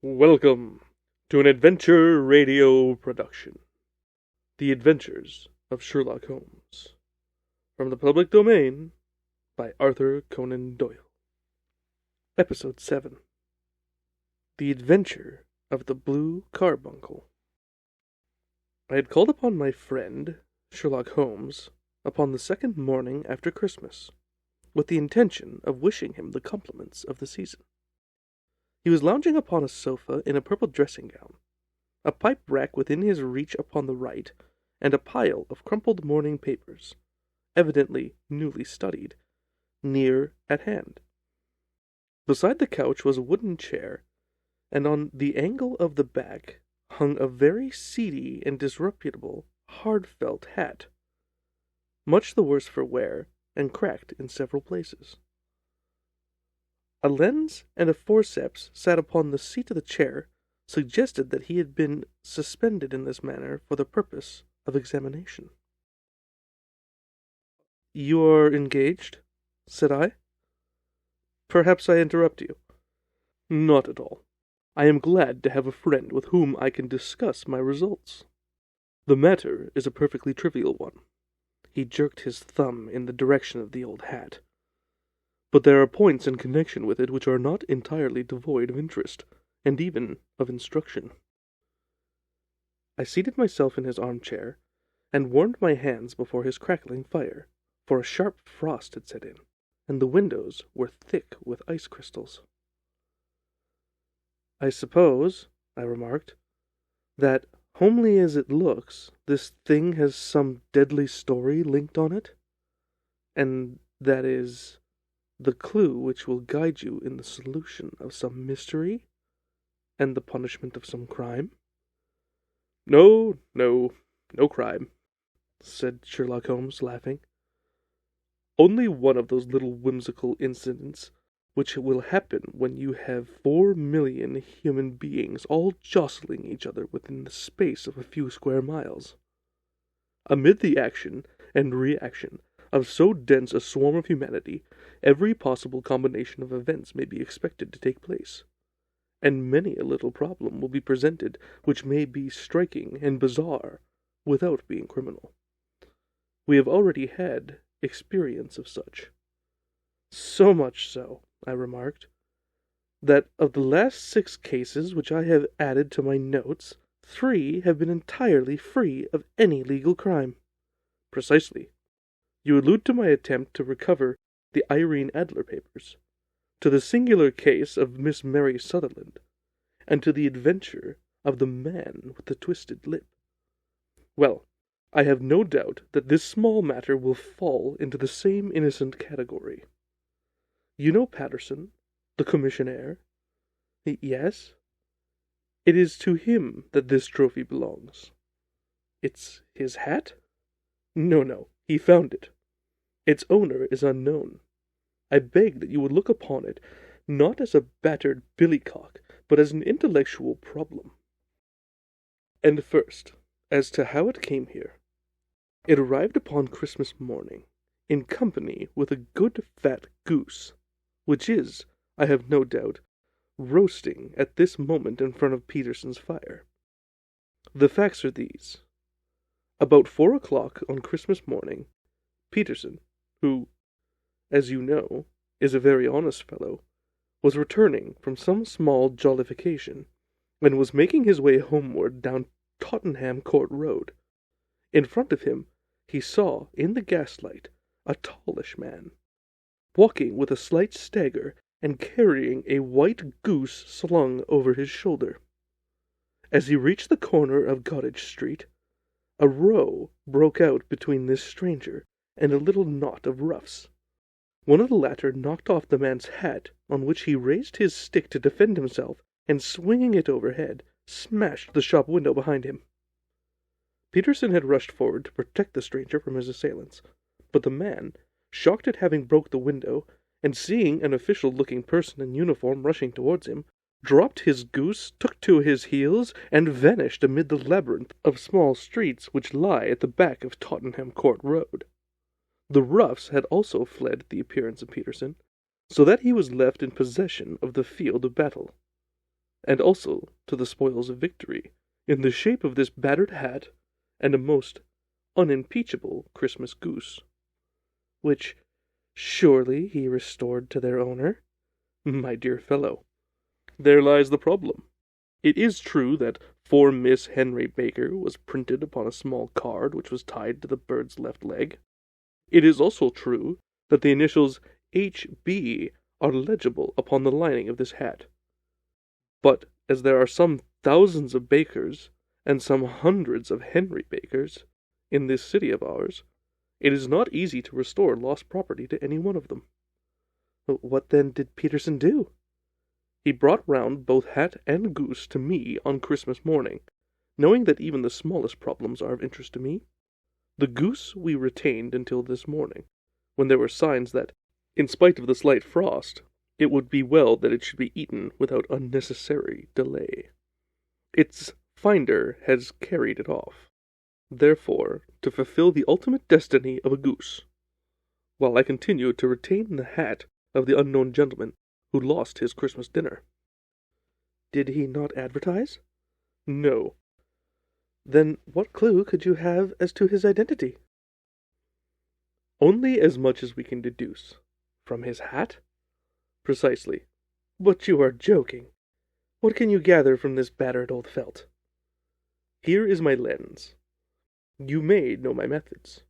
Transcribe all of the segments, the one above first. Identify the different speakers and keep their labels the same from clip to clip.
Speaker 1: Welcome to an adventure radio production. The Adventures of Sherlock Holmes. From the public domain by Arthur Conan Doyle. Episode 7. The Adventure of the Blue Carbuncle. I had called upon my friend, Sherlock Holmes, upon the second morning after Christmas, with the intention of wishing him the compliments of the season. He was lounging upon a sofa in a purple dressing-gown, a pipe rack within his reach upon the right, and a pile of crumpled morning papers, evidently newly studied, near at hand. Beside the couch was a wooden chair, and on the angle of the back hung a very seedy and disreputable hard-felt hat, much the worse for wear, and cracked in several places. A lens and a forceps sat upon the seat of the chair, suggested that he had been suspended in this manner for the purpose of examination. "You are engaged?" said I. "Perhaps I interrupt you." "Not at all. I am glad to have a friend with whom I can discuss my results. The matter is a perfectly trivial one." He jerked his thumb in the direction of the old hat. "But there are points in connection with it which are not entirely devoid of interest, and even of instruction." I seated myself in his armchair, and warmed my hands before his crackling fire, for a sharp frost had set in, and the windows were thick with ice crystals. "I suppose," I remarked, "that, homely as it looks, this thing has some deadly story linked on it, and that is the clue which will guide you in the solution of some mystery, and the punishment of some crime?" No crime," said Sherlock Holmes, laughing. "Only one of those little whimsical incidents which will happen when you have 4,000,000 human beings all jostling each other within the space of a few square miles. Amid the action and reaction of so dense a swarm of humanity, every possible combination of events may be expected to take place, and many a little problem will be presented which may be striking and bizarre without being criminal. We have already had experience of such. So much so," I remarked, "that of the last 6 cases which I have added to my notes, 3 have been entirely free of any legal crime." "Precisely. You allude to my attempt to recover the Irene Adler papers, to the singular case of Miss Mary Sutherland, and to the adventure of the man with the twisted lip. Well, I have no doubt that this small matter will fall into the same innocent category. You know Patterson, the commissionaire?" "Yes." "It is to him that this trophy belongs." "It's his hat?" No, he found it. Its owner is unknown. I beg that you would look upon it, not as a battered billycock, but as an intellectual problem. And first, as to how it came here. It arrived upon Christmas morning, in company with a good fat goose, which is, I have no doubt, roasting at this moment in front of Peterson's fire. The facts are these. About 4 o'clock on Christmas morning, Peterson, who, as you know, is a very honest fellow, was returning from some small jollification, and was making his way homeward down Tottenham Court Road. In front of him he saw, in the gaslight, a tallish man, walking with a slight stagger, and carrying a white goose slung over his shoulder. As he reached the corner of Goddard Street, a row broke out between this stranger and a little knot of roughs. One of the latter knocked off the man's hat, on which he raised his stick to defend himself, and swinging it overhead, smashed the shop window behind him. Peterson had rushed forward to protect the stranger from his assailants, but the man, shocked at having broke the window, and seeing an official-looking person in uniform rushing towards him, dropped his goose, took to his heels, and vanished amid the labyrinth of small streets which lie at the back of Tottenham Court Road. The roughs had also fled at the appearance of Peterson, so that he was left in possession of the field of battle. and also to the spoils of victory, in the shape of this battered hat and a most unimpeachable Christmas goose, which surely he restored to their owner? My dear fellow, there lies the problem. It is true that "For Miss Henry Baker" was printed upon a small card which was tied to the bird's left leg. It is also true that the initials H.B. are legible upon the lining of this hat. But as there are some thousands of Bakers, and some hundreds of Henry Bakers, in this city of ours, it is not easy to restore lost property to any one of them.
Speaker 2: What then did Peterson do?
Speaker 1: He brought round both hat and goose to me on Christmas morning, knowing that even the smallest problems are of interest to me. The goose we retained until this morning, when there were signs that, in spite of the slight frost, it would be well that it should be eaten without unnecessary delay. Its finder has carried it off, therefore, to fulfill the ultimate destiny of a goose, while I continue to retain the hat of the unknown gentleman who lost his Christmas dinner.
Speaker 2: Did he not advertise?
Speaker 1: No.
Speaker 2: Then what clue could you have as to his identity?
Speaker 1: Only as much as we can deduce.
Speaker 2: From his hat?
Speaker 1: Precisely.
Speaker 2: But you are joking. What can you gather from this battered old felt?
Speaker 1: Here is my lens. You may know my methods.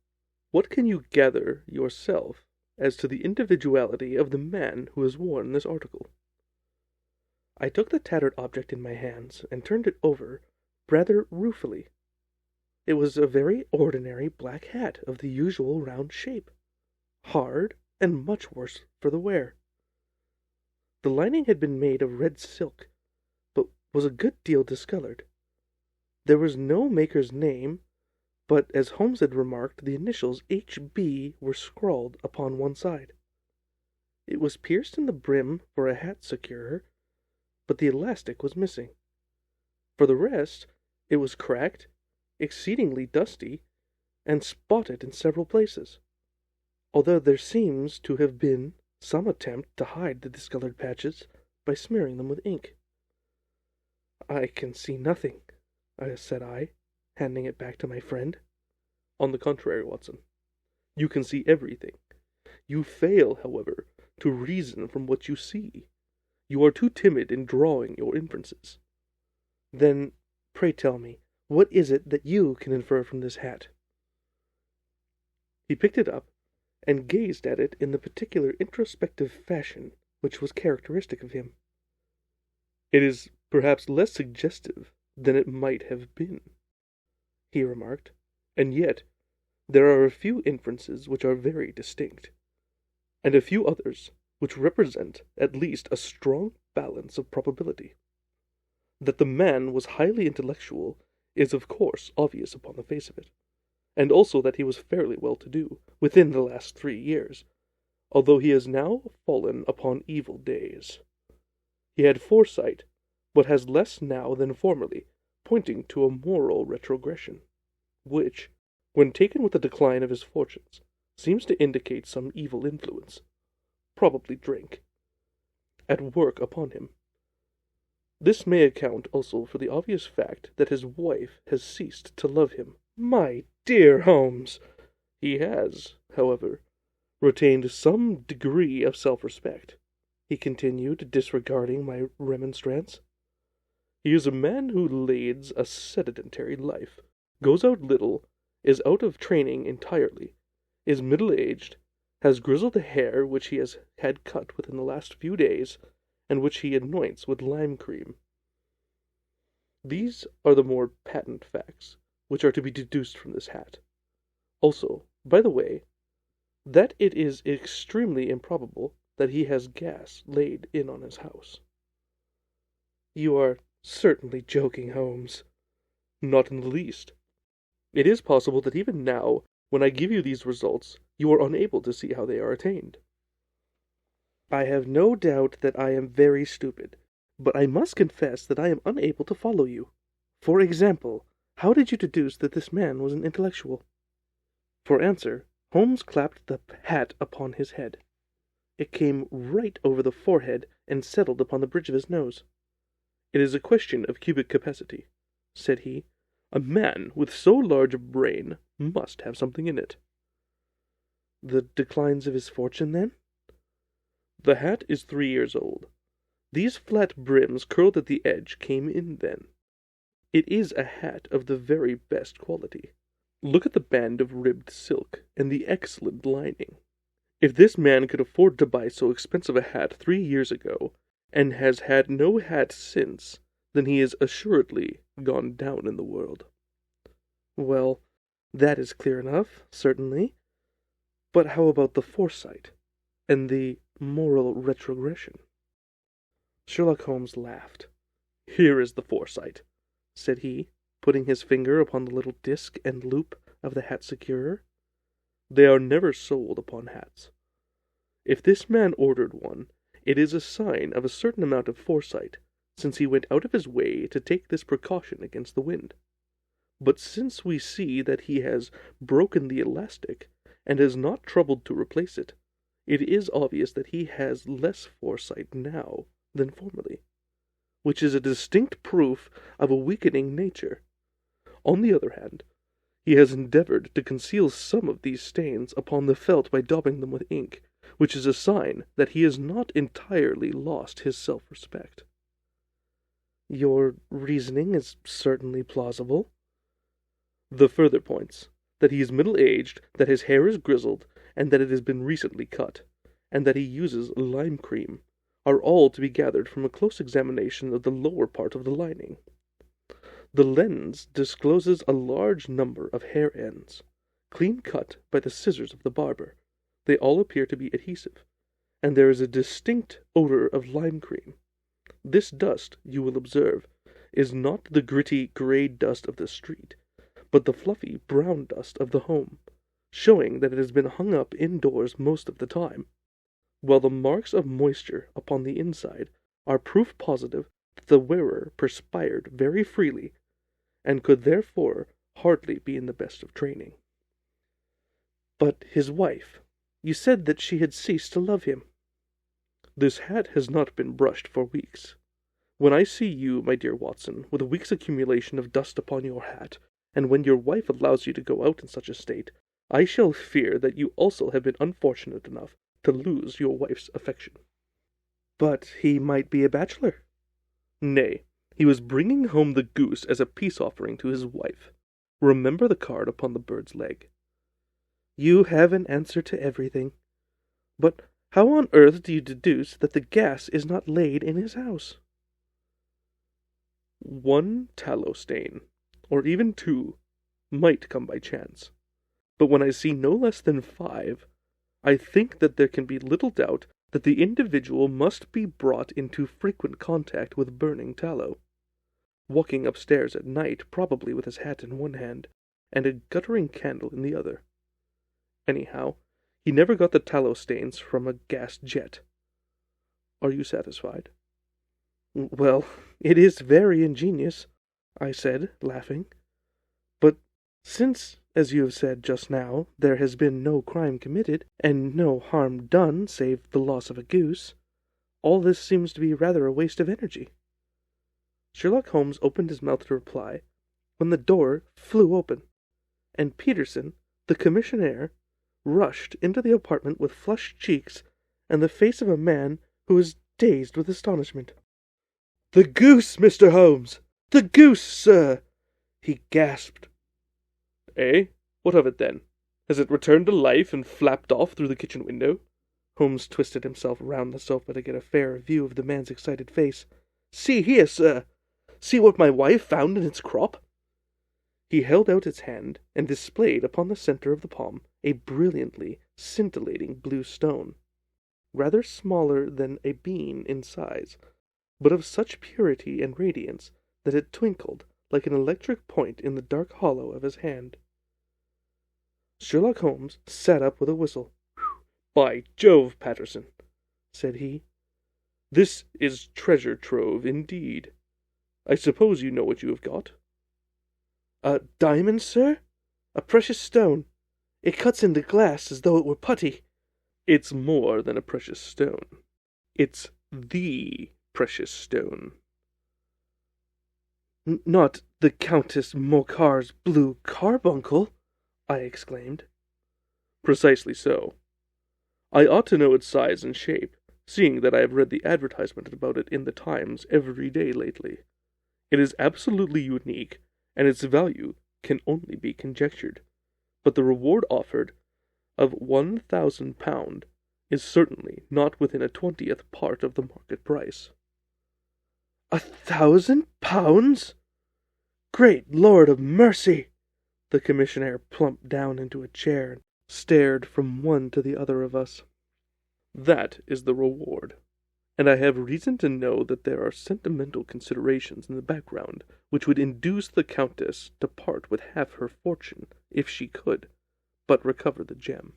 Speaker 1: What can you gather yourself as to the individuality of the man who has worn this article?
Speaker 2: I took the tattered object in my hands and turned it over rather ruefully. It was a very ordinary black hat of the usual round shape, hard and much worse for the wear. The lining had been made of red silk, but was a good deal discolored. There was no maker's name, but as Holmes had remarked, the initials H.B. were scrawled upon one side. It was pierced in the brim for a hat securer, but the elastic was missing. For the rest, it was cracked, exceedingly dusty, and spotted in several places, although there seems to have been some attempt to hide the discolored patches by smearing them with ink. "I can see nothing," said I, handing it back to my friend.
Speaker 1: "On the contrary, Watson, you can see everything. You fail, however, to reason from what you see. You are too timid in drawing your inferences."
Speaker 2: "Then, pray tell me, what is it that you can infer from this hat?"
Speaker 1: He picked it up, and gazed at it in the particular introspective fashion which was characteristic of him. "It is perhaps less suggestive than it might have been," he remarked, "and yet there are a few inferences which are very distinct, and a few others which represent at least a strong balance of probability. That the man was highly intellectual is of course obvious upon the face of it, and also that he was fairly well-to-do within the last 3 years, although he has now fallen upon evil days. He had foresight, but has less now than formerly, pointing to a moral retrogression, which, when taken with the decline of his fortunes, seems to indicate some evil influence, probably drink, at work upon him. This may account also for the obvious fact that his wife has ceased to love him."
Speaker 2: "My dear Holmes!"
Speaker 1: "He has, however, retained some degree of self-respect," he continued, disregarding my remonstrance. "He is a man who leads a sedentary life, goes out little, is out of training entirely, is middle-aged, has grizzled hair which he has had cut within the last few days, and which he anoints with lime cream. These are the more patent facts which are to be deduced from this hat. Also, by the way, that it is extremely improbable that he has gas laid in on his house."
Speaker 2: "You are certainly joking, Holmes."
Speaker 1: "Not in the least. It is possible that even now, when I give you these results, you are unable to see how they are attained."
Speaker 2: "I have no doubt that I am very stupid, but I must confess that I am unable to follow you. For example, how did you deduce that this man was an intellectual?" For answer, Holmes clapped the hat upon his head. It came right over the forehead and settled upon the bridge of his nose.
Speaker 1: "It is a question of cubic capacity," said he. "A man with so large a brain must have something in it."
Speaker 2: "The declines of his fortune, then?"
Speaker 1: "The hat is 3 years old. These flat brims curled at the edge came in then. It is a hat of the very best quality. Look at the band of ribbed silk, and the excellent lining. If this man could afford to buy so expensive a hat 3 years ago, and has had no hat since, then he is assuredly gone down in the world."
Speaker 2: "Well, that is clear enough, certainly. But how about the foresight, and the moral retrogression?"
Speaker 1: Sherlock Holmes laughed. "Here is the foresight," said he, putting his finger upon the little disc and loop of the hat securer. "They are never sold upon hats. If this man ordered one, it is a sign of a certain amount of foresight, since he went out of his way to take this precaution against the wind. But since we see that he has broken the elastic, and has not troubled to replace it, it is obvious that he has less foresight now than formerly, which is a distinct proof of a weakening nature. On the other hand, he has endeavored to conceal some of these stains upon the felt by daubing them with ink, which is a sign that he has not entirely lost his self-respect."
Speaker 2: "Your reasoning is certainly plausible."
Speaker 1: "The further points, that he is middle-aged, that his hair is grizzled, and that it has been recently cut, and that he uses lime cream, are all to be gathered from a close examination of the lower part of the lining. The lens discloses a large number of hair ends, clean cut by the scissors of the barber. They all appear to be adhesive, and there is a distinct odor of lime cream. This dust, you will observe, is not the gritty grey dust of the street, but the fluffy brown dust of the home, showing that it has been hung up indoors most of the time, while the marks of moisture upon the inside are proof positive that the wearer perspired very freely, and could therefore hardly be in the best of training."
Speaker 2: "But his wife, you said that she had ceased to love him."
Speaker 1: "This hat has not been brushed for weeks. When I see you, my dear Watson, with a week's accumulation of dust upon your hat, and when your wife allows you to go out in such a state, I shall fear that you also have been unfortunate enough to lose your wife's affection."
Speaker 2: "But he might be a bachelor."
Speaker 1: "Nay, he was bringing home the goose as a peace offering to his wife. Remember the card upon the bird's leg."
Speaker 2: "You have an answer to everything. But how on earth do you deduce that the gas is not laid in his house?"
Speaker 1: "One tallow stain, or even two, might come by chance. But when I see no less than 5, I think that there can be little doubt that the individual must be brought into frequent contact with burning tallow, walking upstairs at night probably with his hat in one hand, and a guttering candle in the other. Anyhow, he never got the tallow stains from a gas jet. Are you satisfied?"
Speaker 2: "Well, it is very ingenious," I said, laughing. "But since, as you have said just now, there has been no crime committed, and no harm done save the loss of a goose, all this seems to be rather a waste of energy." Sherlock Holmes opened his mouth to reply, when the door flew open, and Peterson, the commissionaire, rushed into the apartment with flushed cheeks and the face of a man who was dazed with astonishment. "The goose, Mr. Holmes! The goose, sir!" he gasped.
Speaker 1: "Eh? What of it, then? Has it returned to life and flapped off through the kitchen window?"
Speaker 2: Holmes twisted himself round the sofa to get a fairer view of the man's excited face. "See here, sir! See what my wife found in its crop!" He held out his hand, and displayed upon the centre of the palm a brilliantly scintillating blue stone, rather smaller than a bean in size, but of such purity and radiance that it twinkled like an electric point in the dark hollow of his hand. Sherlock Holmes sat up with a whistle.
Speaker 1: "By Jove, Patterson," said he, "this is treasure trove indeed. I suppose you know what you have got?"
Speaker 2: "A diamond, sir? A precious stone. It cuts into glass as though it were putty."
Speaker 1: "It's more than a precious stone. It's the precious stone.
Speaker 2: Not the Countess Morcar's blue carbuncle!" I exclaimed.
Speaker 1: "Precisely so. I ought to know its size and shape, seeing that I have read the advertisement about it in the Times every day lately. It is absolutely unique, and its value can only be conjectured, but the reward offered of £1,000 is certainly not within a 20th part of the market price."
Speaker 2: £1,000? Great Lord of mercy! The commissionaire plumped down into a chair and stared from one to the other of us.
Speaker 1: "That is the reward, and I have reason to know that there are sentimental considerations in the background which would induce the Countess to part with half her fortune, if she could but recover the gem."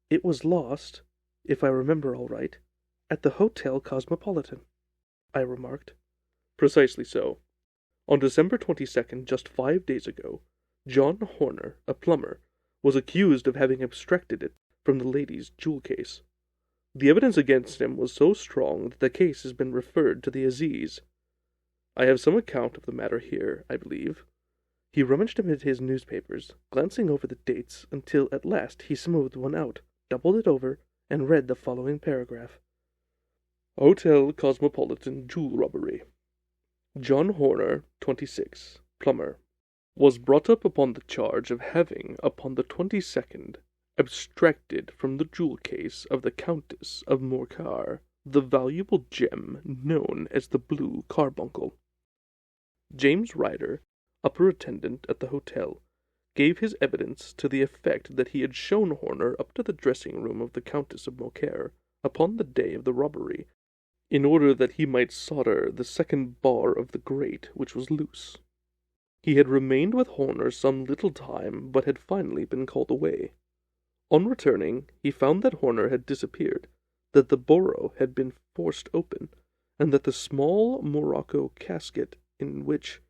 Speaker 2: "It was lost, if I remember aright, at the Hotel Cosmopolitan," I remarked.
Speaker 1: "Precisely so. On December 22nd, just 5 days ago, John Horner, a plumber, was accused of having abstracted it from the lady's jewel case. The evidence against him was so strong that the case has been referred to the Assize. I have some account of the matter here, I believe."
Speaker 2: He rummaged amid his newspapers, glancing over the dates, until at last he smoothed one out, doubled it over, and read the following paragraph:
Speaker 1: "Hotel Cosmopolitan Jewel Robbery. John Horner, 26, plumber, was brought up upon the charge of having, upon the 22nd, abstracted from the jewel case of the Countess of Morcar the valuable gem known as the blue carbuncle. James Ryder, upper attendant at the hotel, gave his evidence to the effect that he had shown Horner up to the dressing-room of the Countess of Morcar upon the day of the robbery, in order that he might solder the second bar of the grate, which was loose. He had remained with Horner some little time, but had finally been called away. On returning, he found that Horner had disappeared, that the bureau had been forced open, and that the small morocco casket in which,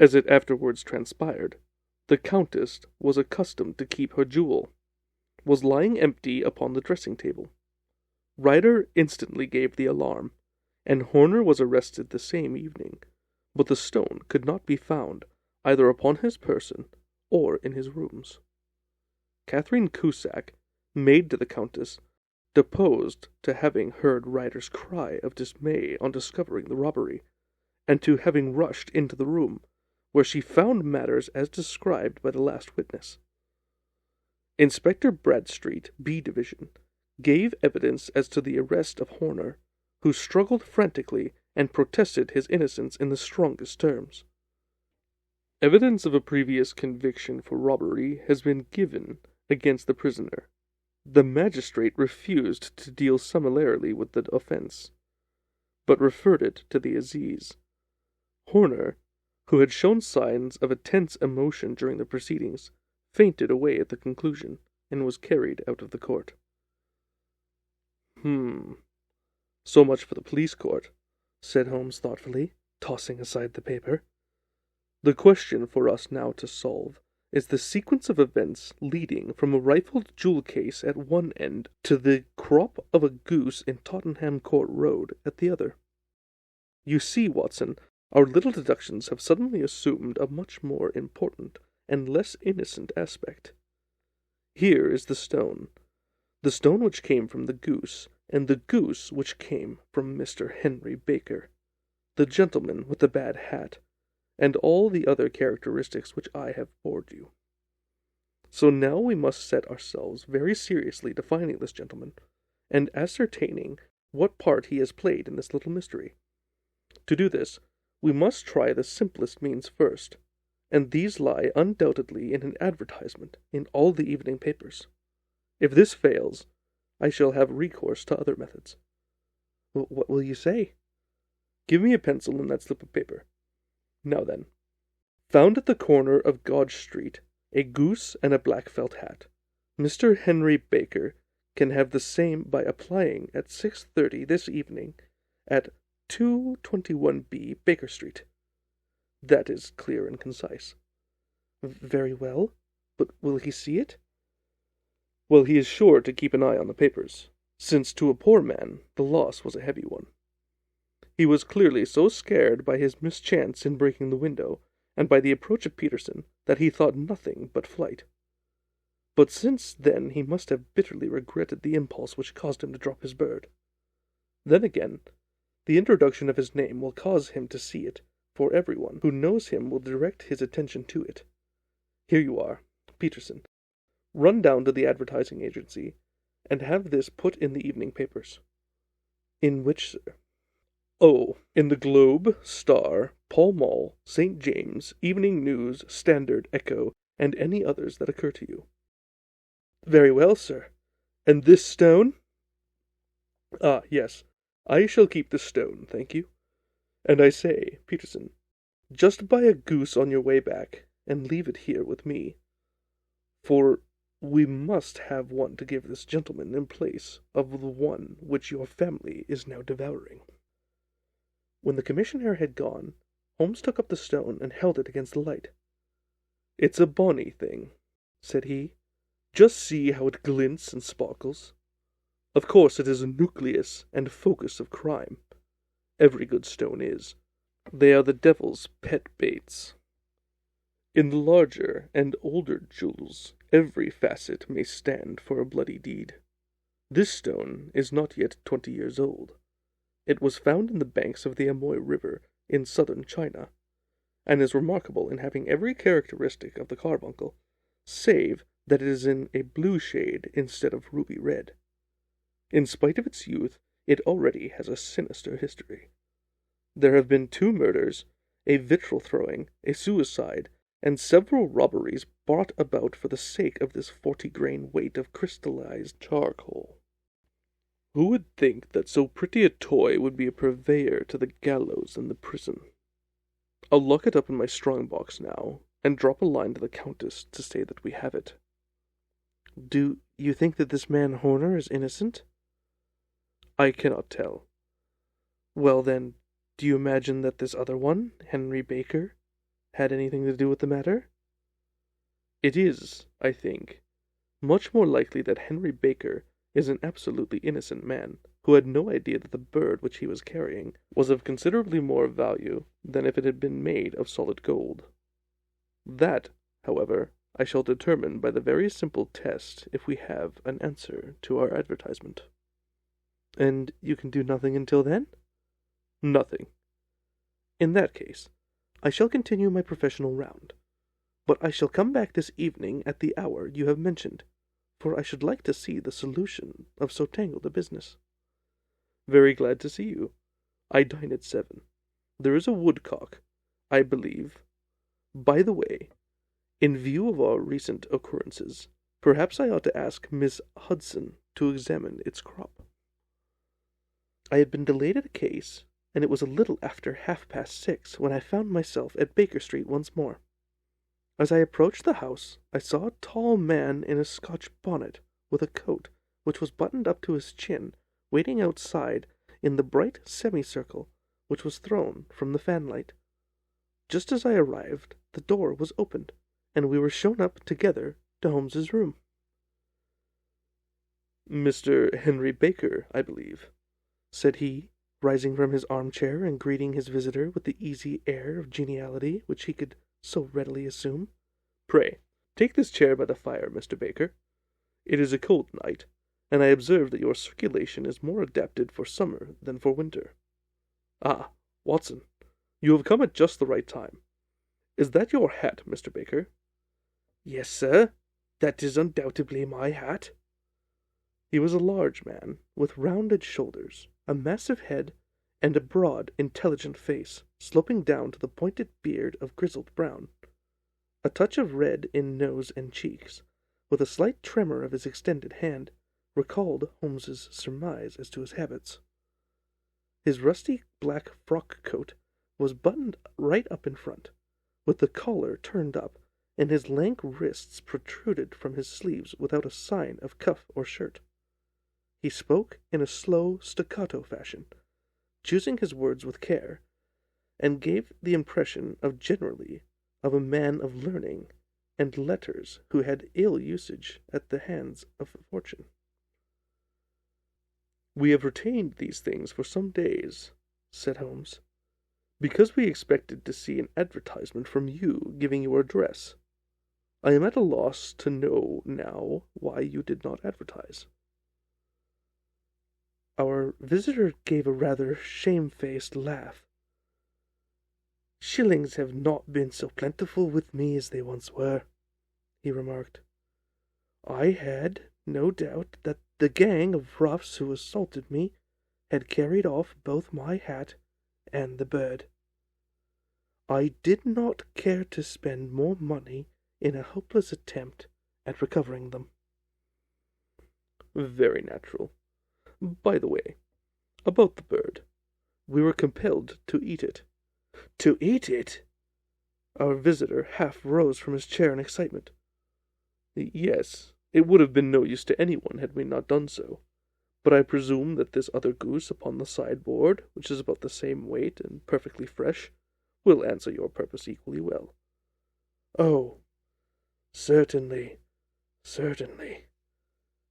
Speaker 1: as it afterwards transpired, the Countess was accustomed to keep her jewel, was lying empty upon the dressing-table. Ryder instantly gave the alarm, and Horner was arrested the same evening, but the stone could not be found either upon his person or in his rooms. Catherine Cusack, maid to the Countess, deposed to having heard Ryder's cry of dismay on discovering the robbery, and to having rushed into the room, where she found matters as described by the last witness. Inspector Bradstreet, B Division, gave evidence as to the arrest of Horner, who struggled frantically and protested his innocence in the strongest terms. Evidence of a previous conviction for robbery has been given against the prisoner. The magistrate refused to deal summarily with the offence, but referred it to the Assize. Horner, who had shown signs of a tense emotion during the proceedings, fainted away at the conclusion, and was carried out of the court.
Speaker 2: So much for the police court," said Holmes thoughtfully, tossing aside the paper.
Speaker 1: "The question for us now to solve is the sequence of events leading from a rifled jewel case at one end to the crop of a goose in Tottenham Court Road at the other. You see, Watson, our little deductions have suddenly assumed a much more important and less innocent aspect. Here is the stone which came from the goose, and the goose which came from Mr. Henry Baker, the gentleman with the bad hat, and all the other characteristics which I have bored you. So now we must set ourselves very seriously to finding this gentleman, and ascertaining what part he has played in this little mystery. To do this, we must try the simplest means first, and these lie undoubtedly in an advertisement in all the evening papers. If this fails, I shall have recourse to other methods."
Speaker 2: "What will you say?"
Speaker 1: "Give me a pencil and that slip of paper. Now then, found at the corner of Gauge Street a goose and a black felt hat. Mr. Henry Baker can have the same by applying at 6:30 this evening at 221B Baker Street. That is clear and concise."
Speaker 2: "Very well, but will he see it?"
Speaker 1: "Well, he is sure to keep an eye on the papers, since to a poor man the loss was a heavy one.
Speaker 2: He was clearly so scared by his mischance in breaking the window, and by the approach of Peterson, that he thought nothing but flight. But since then he must have bitterly regretted the impulse which caused him to drop his bird. Then again, the introduction of his name will cause him to see it, for everyone who knows him will direct his attention to it. Here you are, Peterson. Run down to the advertising agency, and have this put in the evening papers. In which, sir? Oh, in the Globe, Star, Pall Mall, St. James, Evening News, Standard, Echo, and any others that occur to you. Very well, sir. And this stone? Ah, yes. I shall keep the stone, thank you. And I say, Peterson, just buy a goose on your way back, and leave it here with me. For we must have one to give this gentleman in place of the one which your family is now devouring. When the commissioner had gone, Holmes took up the stone and held it against the light. It's a bonny thing, said he. Just see how it glints and sparkles. Of course it is a nucleus and focus of crime. Every good stone is. They are the devil's pet baits. In the larger and older jewels, every facet may stand for a bloody deed. This stone is not yet 20 years old. It was found in the banks of the Amoy River in southern China, and is remarkable in having every characteristic of the carbuncle, save that it is in a blue shade instead of ruby red. In spite of its youth, it already has a sinister history. There have been 2 murders, a vitriol throwing, a suicide, and several robberies brought about for the sake of this 40-grain weight of crystallized charcoal. Who would think that so pretty a toy would be a purveyor to the gallows and the prison? I'll lock it up in my strong-box now, and drop a line to the Countess to say that we have it.
Speaker 1: Do you think that this man Horner is innocent?
Speaker 2: I cannot tell.
Speaker 1: Well then, do you imagine that this other one, Henry Baker, had anything to do with the matter?
Speaker 2: It is, I think, much more likely that Henry Baker is an absolutely innocent man, who had no idea that the bird which he was carrying was of considerably more value than if it had been made of solid gold. That, however, I shall determine by the very simple test if we have an answer to our advertisement.
Speaker 1: And you can do nothing until then?
Speaker 2: Nothing.
Speaker 1: In that case, I shall continue my professional round, but I shall come back this evening at the hour you have mentioned, for I should like to see the solution of so tangled a business.
Speaker 2: Very glad to see you. I dine at 7. There is a woodcock, I believe. By the way, in view of our recent occurrences, perhaps I ought to ask Miss Hudson to examine its crop.
Speaker 1: I had been delayed at a case, and it was a little after 6:30 when I found myself at Baker Street once more. As I approached the house, I saw a tall man in a Scotch bonnet, with a coat which was buttoned up to his chin, waiting outside in the bright semicircle which was thrown from the fanlight. Just as I arrived, the door was opened, and we were shown up together to Holmes's room.
Speaker 2: Mr. Henry Baker, I believe,
Speaker 1: said he, rising from his armchair and greeting his visitor with the easy air of geniality which he could so readily assume.
Speaker 2: Pray, take this chair by the fire, Mr. Baker. It is a cold night, and I observe that your circulation is more adapted for summer than for winter. Ah, Watson, you have come at just the right time. Is that your hat, Mr. Baker?
Speaker 1: Yes, sir, that is undoubtedly my hat. He was a large man, with rounded shoulders, a massive head, and a broad, intelligent face, sloping down to the pointed beard of grizzled brown. A touch of red in nose and cheeks, with a slight tremor of his extended hand, recalled Holmes's surmise as to his habits. His rusty black frock coat was buttoned right up in front, with the collar turned up, and his lank wrists protruded from his sleeves without a sign of cuff or shirt. He spoke in a slow, staccato fashion, choosing his words with care, and gave the impression generally of a man of learning and letters who had ill usage at the hands of fortune.
Speaker 2: We have retained these things for some days,
Speaker 1: said Holmes, "because we expected to see an advertisement from you giving your address. I am at a loss to know now why you did not advertise." Our visitor gave a rather shamefaced laugh. "Shillings have not been so plentiful with me as they once were," he remarked. "I had no doubt that the gang of roughs who assaulted me had carried off both my hat and the bird. I did not care to spend more money in a hopeless attempt at recovering them." "Very natural. By the way, about the bird. We were compelled to eat it." "To eat it?" Our visitor half rose from his chair in excitement. "Yes, it would have been no use to anyone had we not done so. But I presume that this other goose upon the sideboard, which is about the same weight and perfectly fresh, will answer your purpose equally well." "Oh, certainly, certainly,"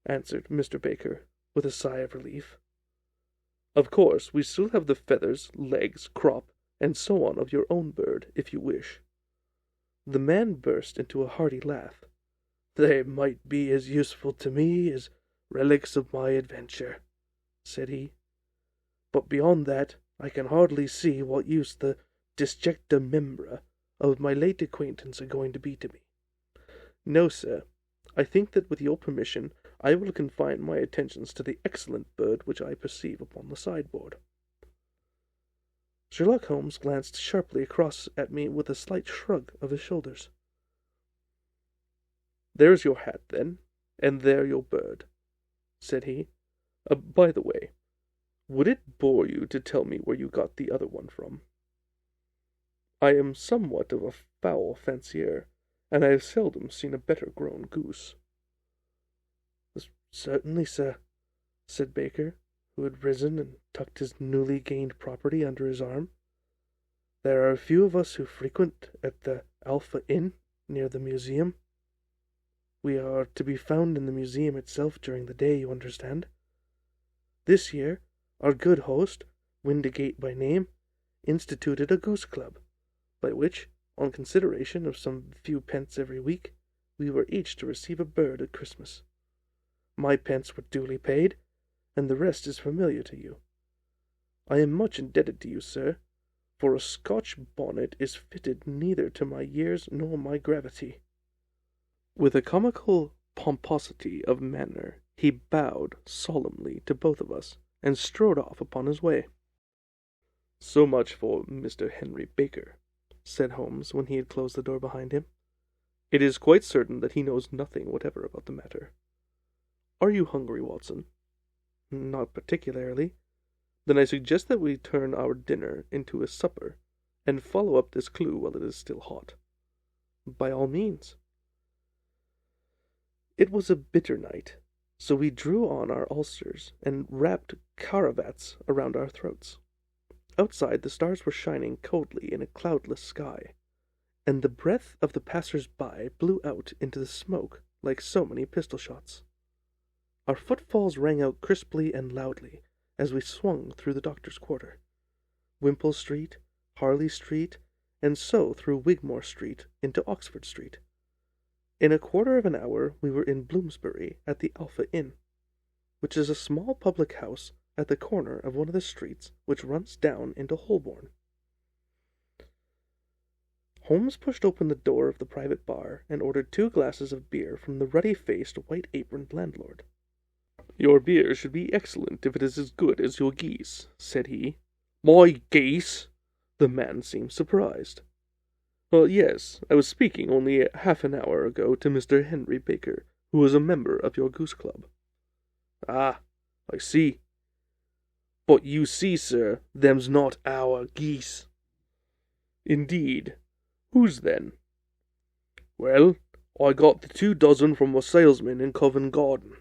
Speaker 1: answered Mr. Baker, with a sigh of relief. "Of course, we still have the feathers, legs, crop, and so on of your own bird, if you wish." The man burst into a hearty laugh. "They might be as useful to me as relics of my adventure," said he. "But beyond that, I can hardly see what use the disjecta membra of my late acquaintance are going to be to me. No, sir, I think that with your permission I will confine my attentions to the excellent bird which I perceive upon the sideboard." Sherlock Holmes glanced sharply across at me with a slight shrug of his shoulders. "There's your hat, then, and there your bird," said he. By the way, would it bore you to tell me where you got the other one from? I am somewhat of a fowl fancier, and I have seldom seen a better grown goose." "Certainly, sir," said Baker, who had risen and tucked his newly gained property under his arm. "There are a few of us who frequent at the Alpha Inn near the museum. We are to be found in the museum itself during the day, you understand. This year, our good host, Windigate by name, instituted a goose club, by which, on consideration of some few pence every week, we were each to receive a bird at Christmas. My pence were duly paid, and the rest is familiar to you. I am much indebted to you, sir, for a Scotch bonnet is fitted neither to my years nor my gravity." With a comical pomposity of manner, he bowed solemnly to both of us, and strode off upon his way. "So much for Mr. Henry Baker," said Holmes, when he had closed the door behind him. "It is quite certain that he knows nothing whatever about the matter. Are you hungry, Watson?" "Not particularly." "Then I suggest that we turn our dinner into a supper, and follow up this clue while it is still hot." "By all means." It was a bitter night, so we drew on our ulsters and wrapped cravats around our throats. Outside, the stars were shining coldly in a cloudless sky, and the breath of the passers-by blew out into the smoke like so many pistol shots. Our footfalls rang out crisply and loudly as we swung through the doctor's quarter, Wimpole Street, Harley Street, and so through Wigmore Street into Oxford Street. In a quarter of an hour we were in Bloomsbury at the Alpha Inn, which is a small public house at the corner of one of the streets which runs down into Holborn. Holmes pushed open the door of the private bar and ordered 2 glasses of beer from the ruddy-faced, white-aproned landlord. "Your beer should be excellent if it is as good as your geese," said he. "My geese?" The man seemed surprised. "Well, yes, I was speaking only half an hour ago to Mr. Henry Baker, who is a member of your goose club." "Ah, I see. But you see, sir, them's not our geese." "Indeed. Whose then?" "Well, I got the 2 dozen from a salesman in Covent Garden."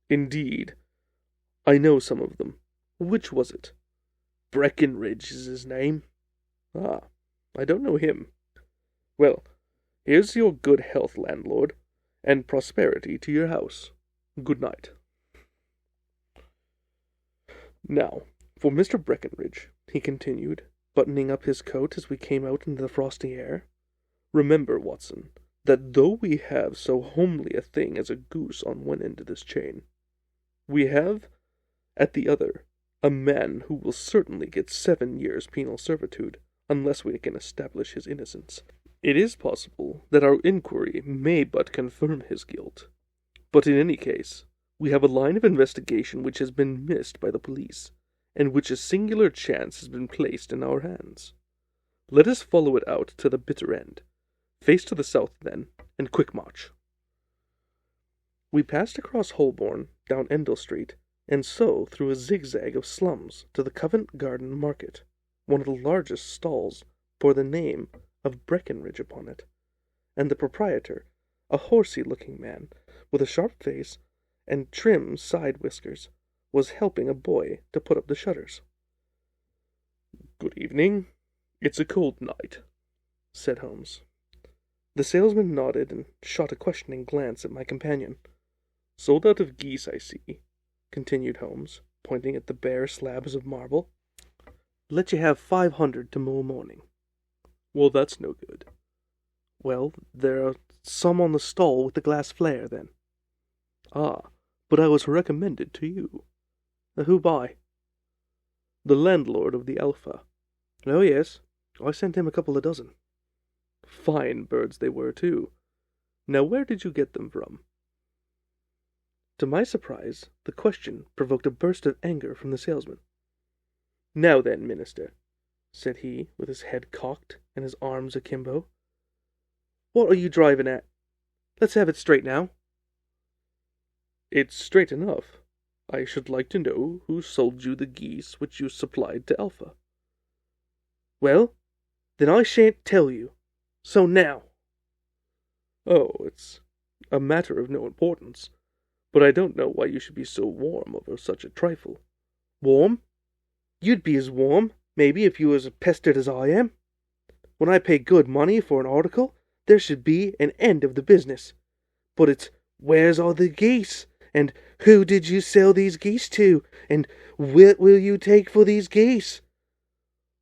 Speaker 1: "Indeed. I know some of them. Which was it?" "Breckenridge is his name." "Ah, I don't know him. Well, here's your good health, landlord, and prosperity to your house. Good night." Now, For Mr. Breckenridge," he continued, buttoning up his coat as we came out into the frosty air, "remember, Watson, that though we have so homely a thing as a goose on one end of this chain, we have, at the other, a man who will certainly get 7 years penal servitude, unless we can establish his innocence. It is possible that our inquiry may but confirm his guilt, but in any case, we have a line of investigation which has been missed by the police, and which a singular chance has been placed in our hands. Let us follow it out to the bitter end. Face to the south, then, and quick march." We passed across Holborn, down Endell Street, and so through a zigzag of slums to the Covent Garden Market. One of the largest stalls bore the name of Breckenridge upon it, and the proprietor, a horsey-looking man, with a sharp face and trim side whiskers, was helping a boy to put up the shutters. "Good evening. It's a cold night," said Holmes. The salesman nodded and shot a questioning glance at my companion. "Sold out of geese, I see," continued Holmes, pointing at the bare slabs of marble. "Let you have 500 tomorrow morning." "Well, that's no good." "Well, there are some on the stall with the glass flare, then." "Ah, but I was recommended to you." "Who by?" "The landlord of the Alpha." "Oh, yes. I sent him a couple of dozen." "Fine birds they were, too. Now where did you get them from?" To my surprise, the question provoked a burst of anger from the salesman. "Now then, Minister," said he, with his head cocked and his arms akimbo, "what are you driving at? Let's have it straight now." "It's straight enough. I should like to know who sold you the geese which you supplied to Alpha." "Well, then I shan't tell you. So now." "Oh, it's a matter of no importance, but I don't know why you should be so warm over such a trifle." "Warm? You'd be as warm, maybe, if you was as pestered as I am. When I pay good money for an article, there should be an end of the business. But it's, where's all the geese? And who did you sell these geese to? And what will you take for these geese?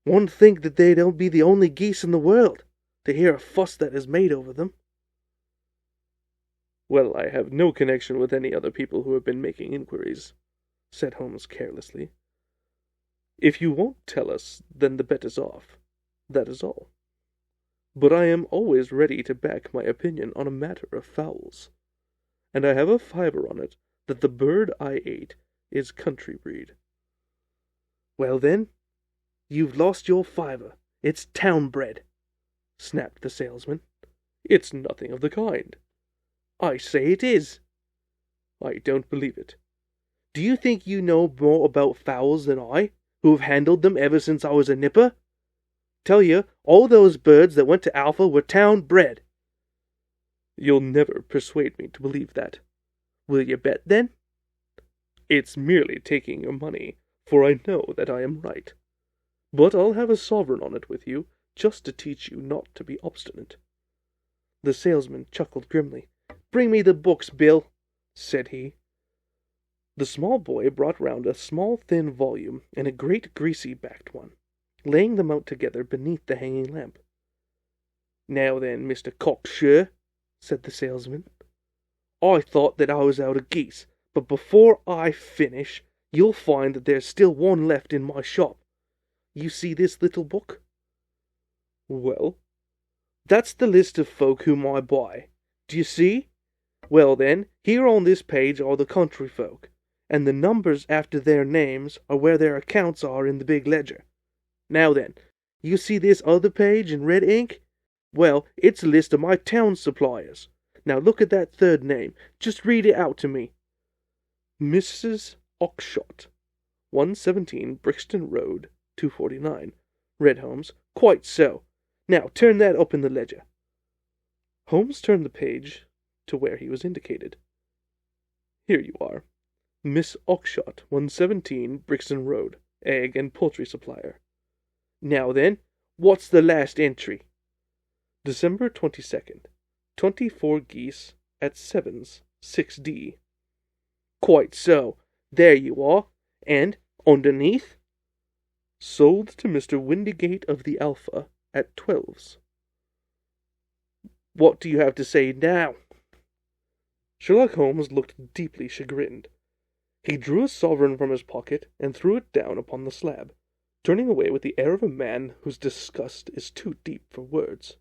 Speaker 1: One think that they don't be the only geese in the world, to hear a fuss that is made over them." "Well, I have no connection with any other people who have been making inquiries," said Holmes carelessly. "If you won't tell us, then the bet is off. That is all. But I am always ready to back my opinion on a matter of fowls, and I have a fiver on it that the bird I ate is country breed." "Well, then, you've lost your fiver. It's town bred," snapped the salesman. "It's nothing of the kind." "I say it is." "I don't believe it." "Do you think you know more about fowls than I, who have handled them ever since I was a nipper? Tell you, all those birds that went to Alpha were town bred." "You'll never persuade me to believe that." "Will you bet, then?" "It's merely taking your money, for I know that I am right. But I'll have a sovereign on it with you, just to teach you not to be obstinate." The salesman chuckled grimly. "Bring me the books, Bill," said he. The small boy brought round a small thin volume and a great greasy-backed one, laying them out together beneath the hanging lamp. "Now then, Mr. Cocksure," said the salesman, "I thought that I was out of geese, but before I finish, you'll find that there's still one left in my shop. You see this little book?" "Well?" "That's the list of folk whom I buy. Do you see? Well, then, here on this page are the country folk, and the numbers after their names are where their accounts are in the big ledger. Now then, you see this other page in red ink? Well, it's a list of my town suppliers. Now look at that third name. Just read it out to me." "Mrs. Oxshott, 117 Brixton Road, 249, read Holmes. "Quite so. Now turn that up in the ledger." Holmes turned the page to where he was indicated. "Here you are. Miss Oxshott, 117 Brixton Road, egg and poultry supplier." "Now then, what's the last entry?" "December 22nd. 24 geese at Sevens, 6D." "Quite so. There you are. And underneath?"
Speaker 2: Sold to Mr. Windigate of the Alpha at 12s. What do you have to say now?" Sherlock Holmes looked deeply chagrined. He drew a sovereign from his pocket and threw it down upon the slab, turning away with the air of a man whose disgust is too deep for words.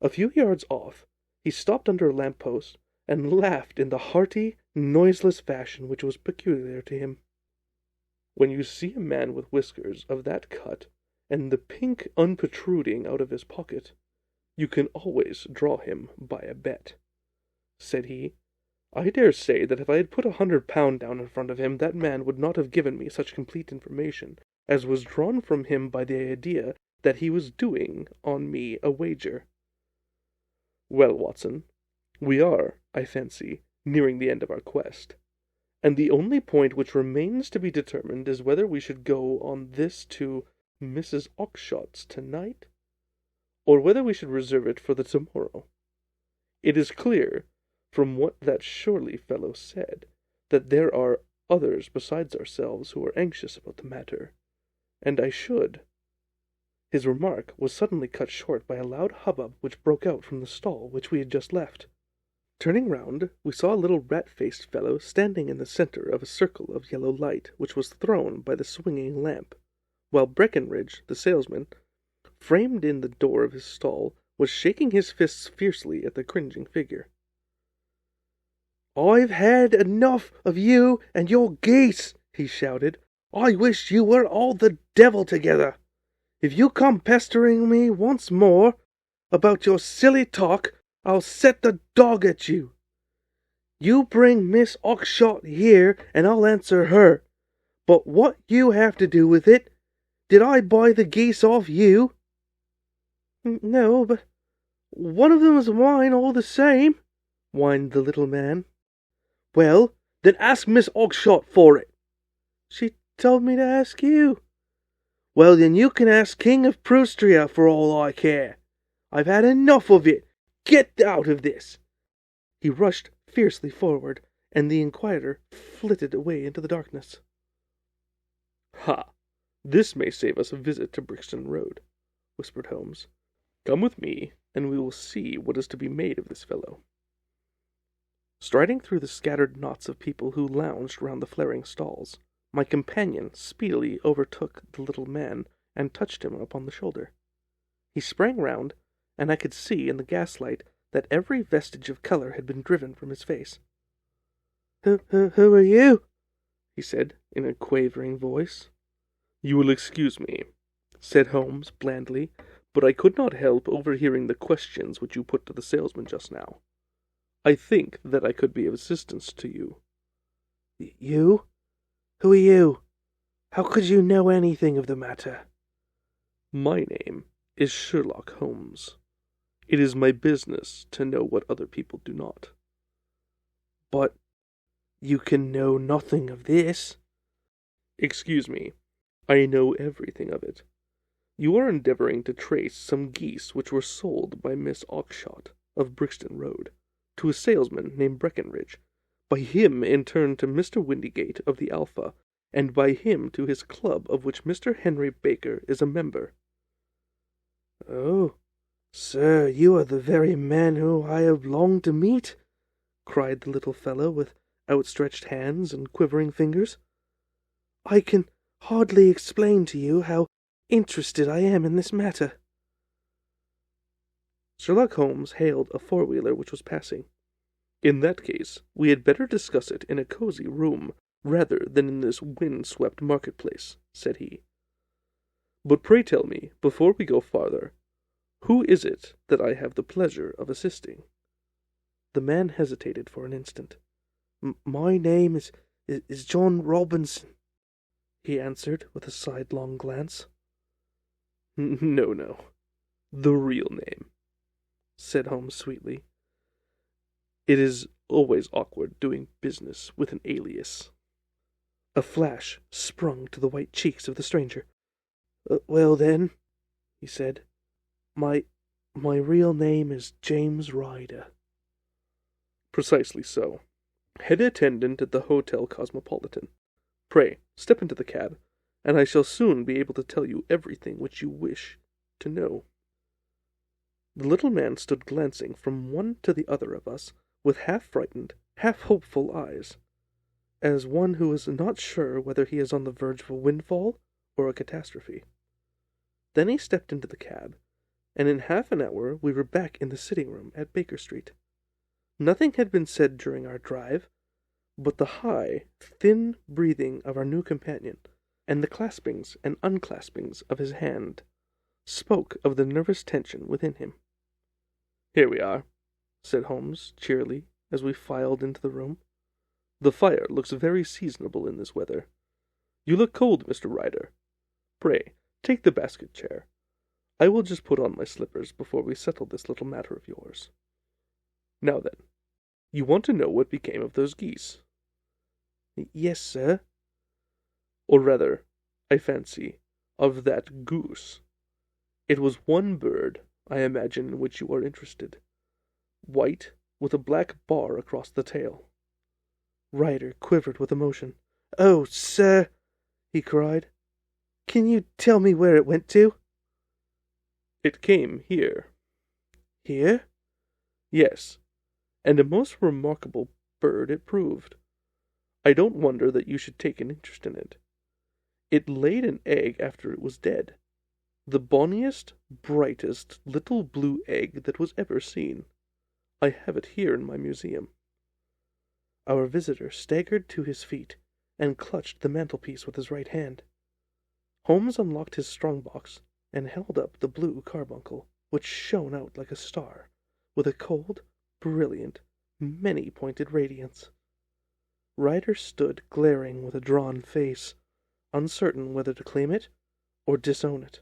Speaker 2: A few yards off, he stopped under a lamp-post and laughed in the hearty, noiseless fashion which was peculiar to him. When you see a man with whiskers of that cut, and the pink unprotruding out of his pocket, you can always draw him by a bet, said he. I dare say that if I had put £100 down in front of him, that man would not have given me such complete information as was drawn from him by the idea that he was doing on me a wager. Well, Watson, we are, I fancy, nearing the end of our quest, and the only point which remains to be determined is whether we should go on this to Mrs. Oxshot's tonight, or whether we should reserve it for the tomorrow. It is clear, from what that surly fellow said, that there are others besides ourselves who are anxious about the matter, and I should—" His remark was suddenly cut short by a loud hubbub which broke out from the stall which we had just left. Turning round, we saw a little rat-faced fellow standing in the centre of a circle of yellow light which was thrown by the swinging lamp, while Breckenridge, the salesman, framed in the door of his stall, was shaking his fists fiercely at the cringing figure. "I've had enough of you and your geese," he shouted. "I wish you were all the devil together. If you come pestering me once more about your silly talk, I'll set the dog at you. You bring Miss Oxshott here, and I'll answer her. But what you have to do with it? Did I buy the geese off you?" "No, but one of them is mine all the same," whined the little man. "Well, then ask Miss Oxshott for it." "She told me to ask you." "Well, then you can ask King of Prustria for all I care. I've had enough of it. Get out of this!" He rushed fiercely forward, and the inquirer flitted away into the darkness. "Ha! This may save us a visit to Brixton Road," whispered Holmes. "Come with me, and we will see what is to be made of this fellow." Striding through the scattered knots of people who lounged round the flaring stalls, my companion speedily overtook the little man and touched him upon the shoulder. He sprang round, and I could see in the gaslight that every vestige of colour had been driven from his face. Who are you?" he said, in a quavering voice. "You will excuse me," said Holmes blandly, "but I could not help overhearing the questions which you put to the salesman just now. I think that I could be of assistance to you." "You? Who are you? How could you know anything of the matter?" "My name is Sherlock Holmes. It is my business to know what other people do not." "But you can know nothing of this." "Excuse me, I know everything of it. You are endeavouring to trace some geese which were sold by Miss Oxshott, of Brixton Road, to a salesman named Breckenridge, by him in turn to Mr. Windigate of the Alpha, and by him to his club of which Mr. Henry Baker is a member." "Oh, sir, you are the very man whom I have longed to meet," cried the little fellow with outstretched hands and quivering fingers. "I can hardly explain to you how interested I am in this matter." Sherlock Holmes hailed a four-wheeler which was passing. "In that case, we had better discuss it in a cosy room rather than in this wind-swept marketplace," said he. "But pray tell me, before we go farther, who is it that I have the pleasure of assisting?" The man hesitated for an instant. My name is John Robinson," he answered with a sidelong glance. No, the real name," said Holmes sweetly. "It is always awkward doing business with an alias." A flash sprung to the white cheeks of the stranger. "Well, then," he said, my real name is James Ryder." "Precisely so. Head attendant at the Hotel Cosmopolitan. Pray, step into the cab,
Speaker 1: and I shall soon be able to tell you everything which you wish to know." The little man stood glancing from one to the other of us with half-frightened, half-hopeful eyes, as one who is not sure whether he is on the verge of a windfall or a catastrophe. Then he stepped into the cab, and in half an hour we were back in the sitting-room at Baker Street. Nothing had been said during our drive, but the high, thin breathing of our new companion, and the claspings and unclaspings of his hand, spoke of the nervous tension within him. "Here we are," said Holmes cheerily, as we filed into the room. "The fire looks very seasonable in this weather. You look cold, Mr. Ryder. Pray, take the basket chair. I will just put on my slippers before we settle this little matter of yours. Now then, you want to know what became of those geese?"
Speaker 2: "Yes, sir."
Speaker 1: "Or rather, I fancy, of that goose. It was one bird, I imagine, in which you are interested. White, with a black bar across the tail."
Speaker 2: Ryder quivered with emotion. "Oh, sir," he cried, "can you tell me where it went to?"
Speaker 1: "It came here."
Speaker 2: "Here?"
Speaker 1: "Yes, and a most remarkable bird it proved. I don't wonder that you should take an interest in it. It laid an egg after it was dead. The bonniest, brightest little blue egg that was ever seen. I have it here in my museum."
Speaker 2: Our visitor staggered to his feet, and clutched the mantelpiece with his right hand. Holmes unlocked his strong-box, and held up the blue carbuncle, which shone out like a star, with a cold, brilliant, many-pointed radiance. Ryder stood glaring with a drawn face, uncertain whether to claim it or disown it.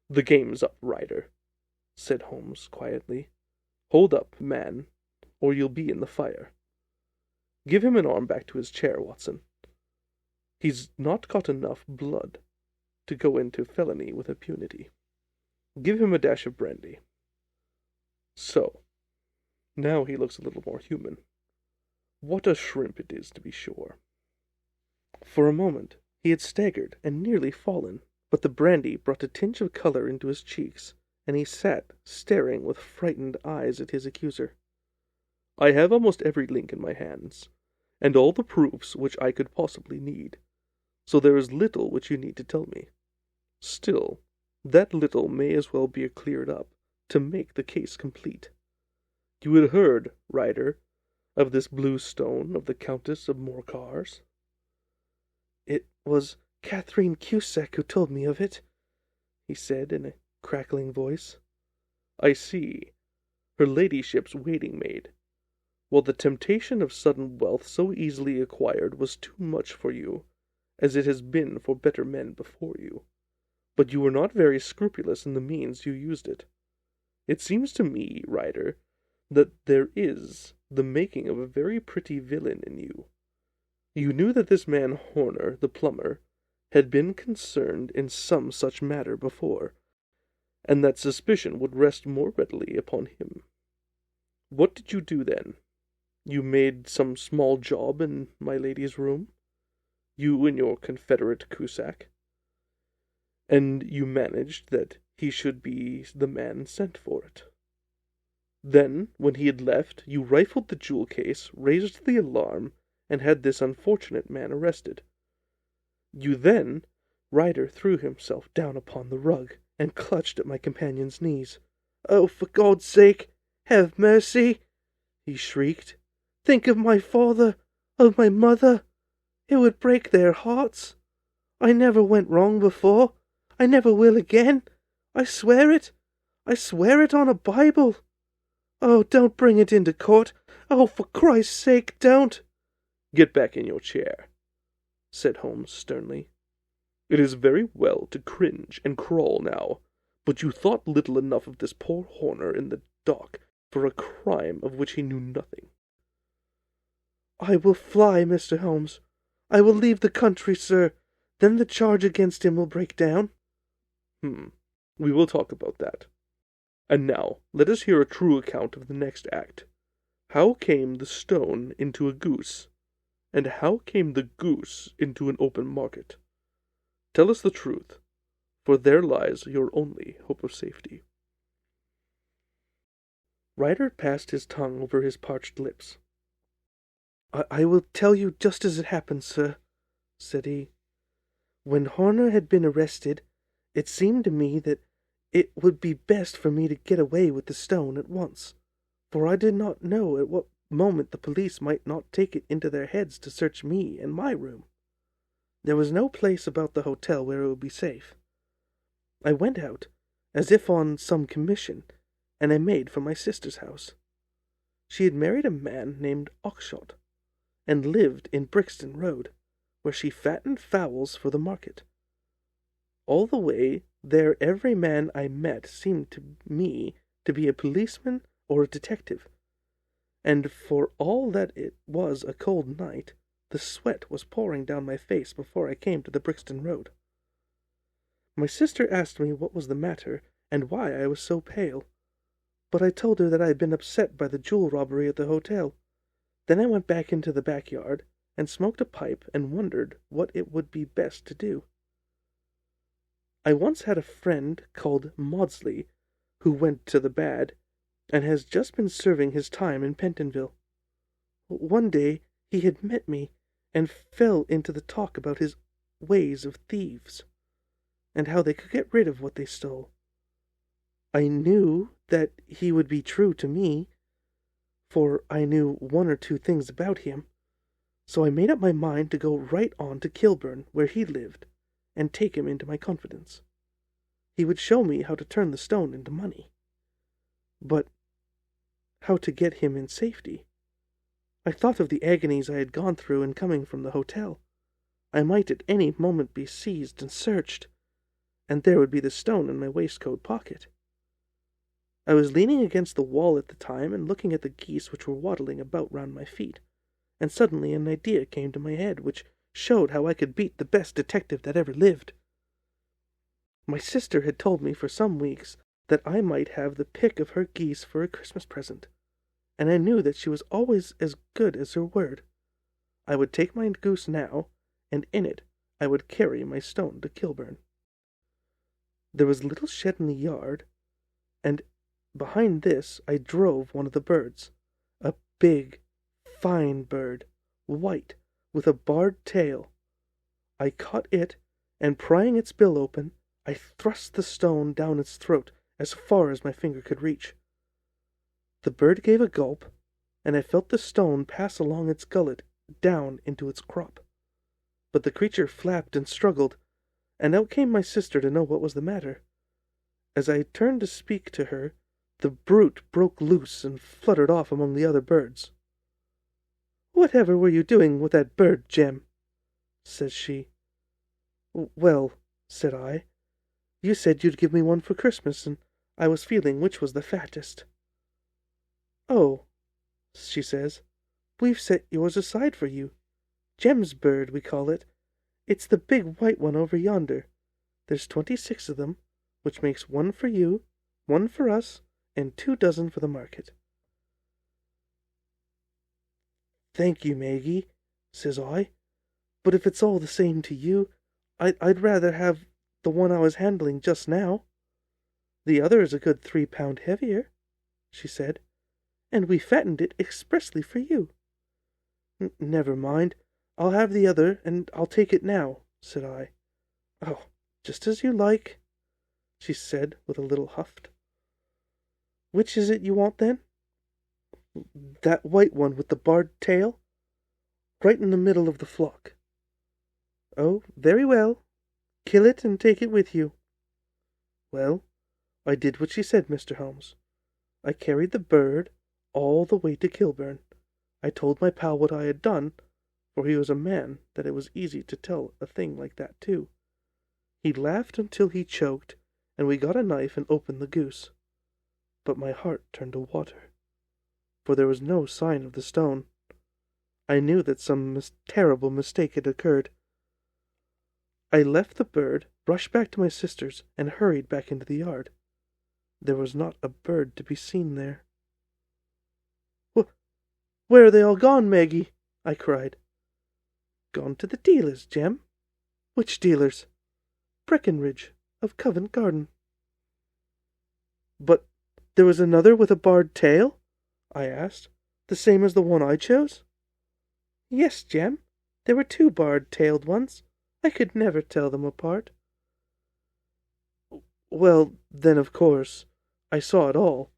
Speaker 1: "The game's up, Ryder," said Holmes quietly. "Hold up, man, or you'll be in the fire. Give him an arm back to his chair, Watson. He's not got enough blood to go into felony with impunity. Give him a dash of brandy. So. Now he looks a little more human. What a shrimp it is, to be sure."
Speaker 2: For a moment he had staggered and nearly fallen, but the brandy brought a tinge of color into his cheeks, and he sat staring with frightened eyes at his accuser.
Speaker 1: "I have almost every link in my hands, and all the proofs which I could possibly need, so there is little which you need to tell me. Still, that little may as well be cleared up to make the case complete. You had heard, Ryder, of this blue stone of the Countess of Morcar's?"
Speaker 2: "It was Catherine Cusack who told me of it," he said in a crackling voice.
Speaker 1: "I see. Her ladyship's waiting-maid. Well, the temptation of sudden wealth so easily acquired was too much for you, as it has been for better men before you. But you were not very scrupulous in the means you used it. It seems to me, Ryder, that there is the making of a very pretty villain in you. You knew that this man Horner, the plumber, had been concerned in some such matter before, and that suspicion would rest more readily upon him. What did you do then? You made some small job in my lady's room? You and your confederate Cusack? And you managed that he should be the man sent for it. Then, when he had left, you rifled the jewel case, raised the alarm, and had this unfortunate man arrested. You then—"
Speaker 2: Ryder threw himself down upon the rug, and clutched at my companion's knees. "Oh, for God's sake, have mercy!" he shrieked. "Think of my father, of my mother. It would break their hearts. I never went wrong before. I never will again. I swear it. I swear it on a Bible. Oh, don't bring it into court. Oh, for Christ's sake, don't."
Speaker 1: "Get back in your chair," said Holmes sternly. "It is very well to cringe and crawl now, but you thought little enough of this poor Horner in the dock for a crime of which he knew nothing."
Speaker 2: "I will fly, Mr. Holmes. I will leave the country, sir. Then the charge against him will break down."
Speaker 1: We will talk about that. And now let us hear a true account of the next act. How came the stone into a goose? And how came the goose into an open market? Tell us the truth, for there lies your only hope of safety."
Speaker 2: Ryder passed his tongue over his parched lips. I will tell you just as it happened, sir," said he. "When Horner had been arrested, it seemed to me that it would be best for me to get away with the stone at once, for I did not know at what moment the police might not take it into their heads to search me and my room. There was no place about the hotel where it would be safe. I went out, as if on some commission, and I made for my sister's house. She had married a man named Oxshott, and lived in Brixton Road, where she fattened fowls for the market. All the way there every man I met seemed to me to be a policeman or a detective, and for all that it was a cold night, the sweat was pouring down my face before I came to the Brixton Road. My sister asked me what was the matter, and why I was so pale, but I told her that I had been upset by the jewel robbery at the hotel. Then I went back into the backyard, and smoked a pipe, and wondered what it would be best to do. I once had a friend called Maudsley, who went to the bad, and has just been serving his time in Pentonville. One day he had met me, and fell into the talk about his ways of thieves, and how they could get rid of what they stole. I knew that he would be true to me, for I knew one or two things about him, so I made up my mind to go right on to Kilburn, where he lived, and take him into my confidence. He would show me how to turn the stone into money. But how to get him in safety? I thought of the agonies I had gone through in coming from the hotel. I might at any moment be seized and searched, and there would be the stone in my waistcoat pocket. I was leaning against the wall at the time and looking at the geese which were waddling about round my feet, and suddenly an idea came to my head which showed how I could beat the best detective that ever lived. My sister had told me for some weeks that I might have the pick of her geese for a Christmas present, and I knew that she was always as good as her word. I would take my goose now, and in it I would carry my stone to Kilburn. There was a little shed in the yard, and behind this I drove one of the birds, a big, fine bird, white, with a barred tail. I caught it, and prying its bill open, I thrust the stone down its throat as far as my finger could reach. The bird gave a gulp, and I felt the stone pass along its gullet down into its crop. But the creature flapped and struggled, and out came my sister to know what was the matter. As I turned to speak to her, the brute broke loose and fluttered off among the other birds. "Whatever were you doing with that bird, Jem?" says she. "Well," said I, "you said you'd give me one for Christmas, and I was feeling which was the fattest." "Oh," she says, "we've set yours aside for you. Jem's bird, we call it. It's the big white one over yonder. There's 26 of them, which makes one for you, one for us, and 2 dozen for the market." "Thank you, Maggie," says I, "but if it's all the same to you, I'd rather have the one I was handling just now. The other is a good 3 pound heavier," she said, "and we fattened it expressly for you." "Never mind, I'll have the other, and I'll take it now," said I. "Oh, just as you like," she said with a little huff. "Which is it you want, then?" "That white one with the barred tail, right in the middle of the flock." "Oh, very well. Kill it and take it with you." Well, I did what she said, Mr. Holmes. I carried the bird all the way to Kilburn. I told my pal what I had done, for he was a man that it was easy to tell a thing like that to. He laughed until he choked, and we got a knife and opened the goose. But my heart turned to water, for there was no sign of the stone. I knew that some terrible mistake had occurred. I left the bird, rushed back to my sister's, and hurried back into the yard. There was not a bird to be seen there. "Where are they all gone, Maggie?" I cried. "Gone to the dealers, Jem." "Which dealers?" Breckenridge of Covent Garden." "But there was another with a barred tail?" I asked. "The same as the one I chose?" "Yes, Jem. There were 2 barred-tailed ones. I could never tell them apart." "Well, then, of course, I saw it all,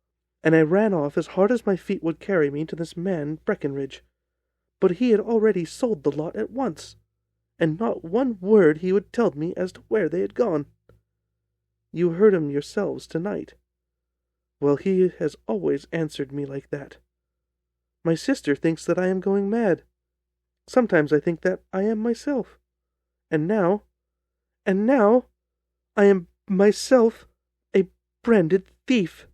Speaker 2: and I ran off as hard as my feet would carry me to this man Breckenridge. But he had already sold the lot at once, and not one word he would tell me as to where they had gone. You heard him yourselves tonight. Well, he has always answered me like that. My sister thinks that I am going mad. Sometimes I think that I am myself. And now, I am myself a branded thief,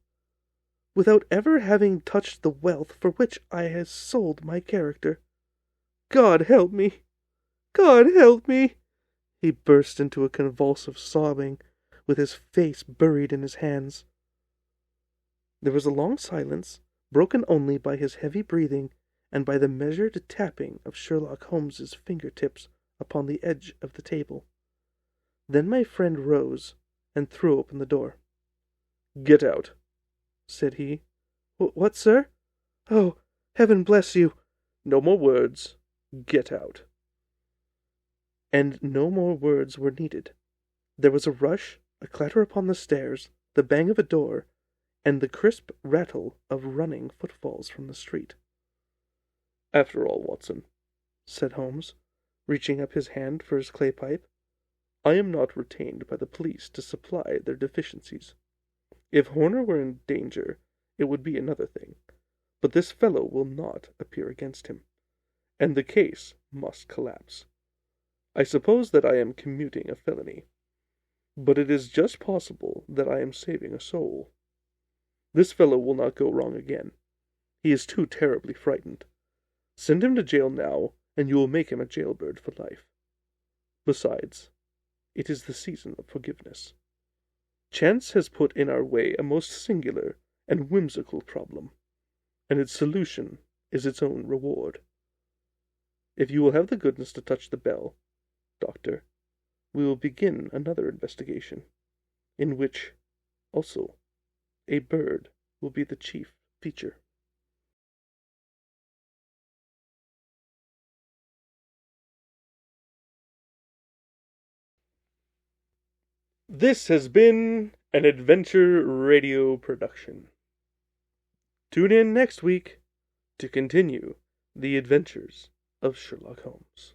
Speaker 2: without ever having touched the wealth for which I have sold my character. God help me! God help me!" He burst into a convulsive sobbing, with his face buried in his hands. There was a long silence, broken only by his heavy breathing and by the measured tapping of Sherlock Holmes's fingertips upon the edge of the table. Then my friend rose and threw open the door. "Get out," said he. "What, sir? Oh, heaven bless you!" "No more words. Get out." And no more words were needed. There was a rush, a clatter upon the stairs, the bang of a door, and the crisp rattle of running footfalls from the street. "After all, Watson," said Holmes, reaching up his hand for his clay pipe, "I am not retained by the police to supply their deficiencies. If Horner were in danger, it would be another thing, but this fellow will not appear against him, and the case must collapse. I suppose that I am commuting a felony, but it is just possible that I am saving a soul. This fellow will not go wrong again. He is too terribly frightened. Send him to jail now, and you will make him a jailbird for life. Besides, it is the season of forgiveness. Chance has put in our way a most singular and whimsical problem, and its solution is its own reward. If you will have the goodness to touch the bell, Doctor, we will begin another investigation, in which, also, a bird will be the chief feature." This has been an Adventure Radio production. Tune in next week to continue the adventures of Sherlock Holmes.